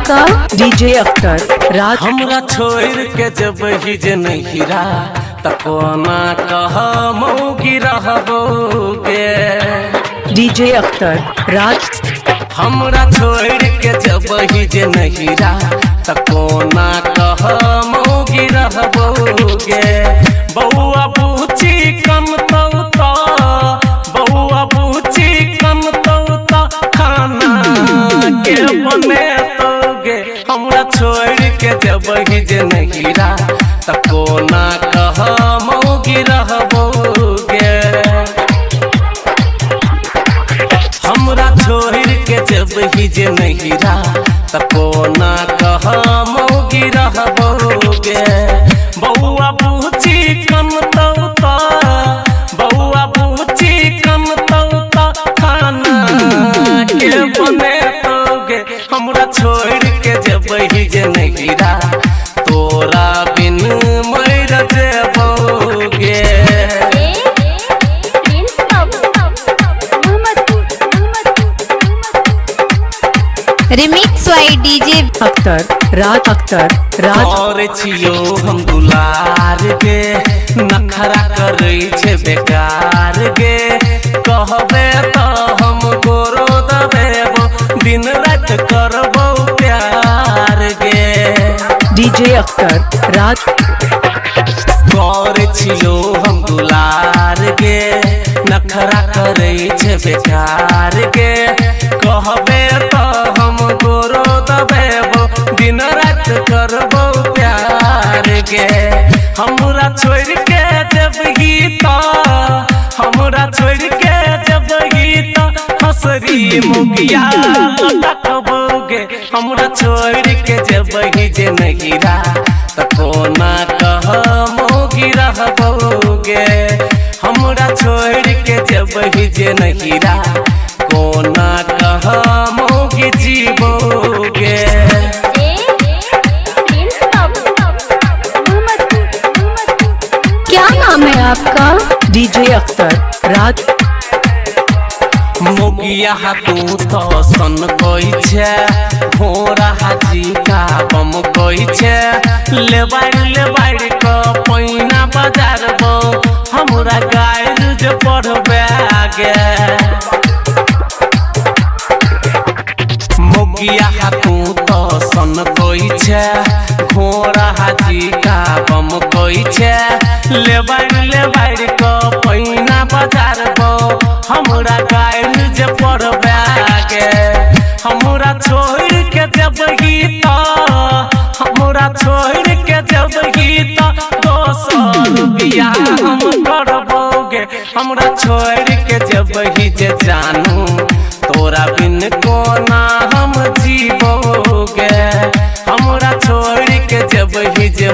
आपका? डीजे अख्तर राज। हमरा छोड़ के जब ही जे नहिरा तकोना कह मौगी रहबोगे। डीजे अख्तर राज। हमरा छोड़ के जब ही जे नहिरा तकोना कह मौगी रहबोगे। बउआ बूची कम तौता, बउआ बूची कम तौता खाना के बने तोगे। हमरा छोड़ के जब ही जे नहिरा तकोना कह मौगी रहबोगे। हमरा छोड़ के जब ही जे नहिरा तकोना कह मौगी रहबोगे। बउआ बूची कम तौता, बउआ बूची कम तौता खाना के बने तोगे। हमरा छोड़ के जब ही जे नहिरा तोरा बिन मर जेबोगे। रिमिक्स वाई डीजे अख्तर राज। अख्तर राज। और छियो हम दुलार गे नखरा करे छे बेकार गे। कहबे तो हम गोरो दबेबो दिन रात करबो प्यार गे। डीजे अख्तर राज। और छियो हम दुलार गे नखरा करे छे बेकार गे। कहबे तो हम गोरो दबेबो दिन रात करबो प्यार गे। हमरा छोड़ के जब गीता, हमरा छोड़ के जब गीता हसरी मुगिया तकबोगे। हमरा छोड़ के जब ही जे नहिरा तकोना कह मौगी रहबोगे। हमरा छोड़ के जब ही जे नहिरा कोना कह मौगी जीवोगे। क्या नाम है आपका? डीजे अख्तर राज। मोगिया तू तो सन कोई छे भोरा हाजी का बम कोई छे। लेबाड़ को पैना बजारबो हमरा गाय जे पढ़बे आगे। मोगिया तू तो सन कोई छे घोड़ा हाजी का बम कोई छे। लेबाड़ को पैना बजारबो हमरा गाय जे पढ़बे आगे। हमरा छोड़ के जब गीता, हमरा छोड़ के जब गीता 200 रुपया हम करबोगे। हमरा छोड़ के जब ही जे जानू तोरा बिन कोना हम जीवोगे। हमरा छोड़ के जब ही जे